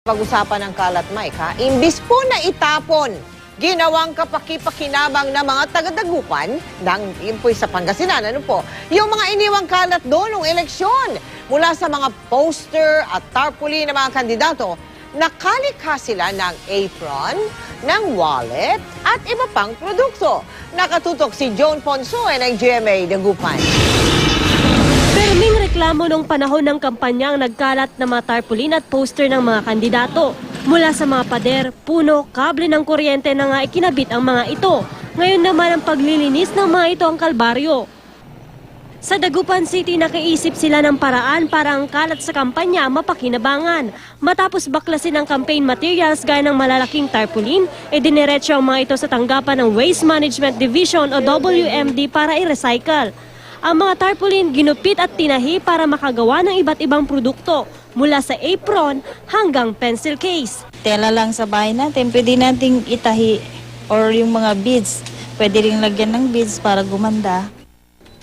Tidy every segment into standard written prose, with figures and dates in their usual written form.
Pag-usapan ng kalat, Mike, ha? Imbis po na itapon, ginawang kapaki-pakinabang ng mga taga-Dagupan ng yun po sa Pangasinan, ano po, yung mga iniwang kalat doon ng eleksyon mula sa mga poster at tarpaulin ng mga kandidato, nakalikha sila ng apron, ng wallet at iba pang produkto. Nakatutok si Joan Ponsoy ng GMA Dagupan. Perming reklamo nung panahon ng kampanya ang nagkalat na mga tarpaulin at poster ng mga kandidato. Mula sa mga pader, puno, kable ng kuryente na nga ikinabit ang mga ito. Ngayon naman ang paglilinis ng mga ito ang kalbaryo. Sa Dagupan City, nakiisip sila ng paraan para ang kalat sa kampanya mapakinabangan. Matapos baklasin ang campaign materials gaya ng malalaking tarpaulin, diniretso ang mga ito sa tanggapan ng Waste Management Division o WMD para i-recycle. Ang mga tarpaulin ginupit at tinahi para makagawa ng iba't ibang produkto, mula sa apron hanggang pencil case. Tela lang sa bahay natin, pwede nating itahi or yung mga beads. Pwede rin lagyan ng beads para gumanda.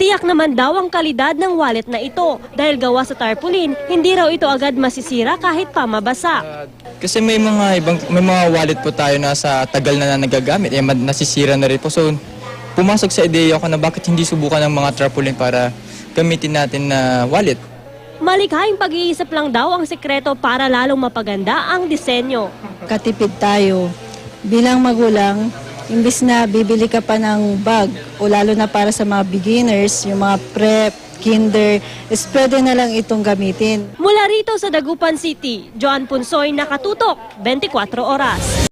Tiyak naman daw ang kalidad ng wallet na ito dahil gawa sa tarpaulin, hindi raw ito agad masisira kahit pa mabasa. Kasi may mga wallet po tayo na sa tagal na nagagamit, nasisira na rin po. So, pumasok sa ideya ko na bakit hindi subukan ng mga tarpaulin para gamitin natin na wallet. Malikhaing pag-iisip lang daw ang sekreto para lalong mapaganda ang disenyo. Katipid tayo. Bilang magulang, imbis na bibili ka pa ng bag o lalo na para sa mga beginners, yung mga prep, kinder, is pwede na lang itong gamitin. Mula rito sa Dagupan City, Joan Ponsoy, Nakatutok, 24 Oras.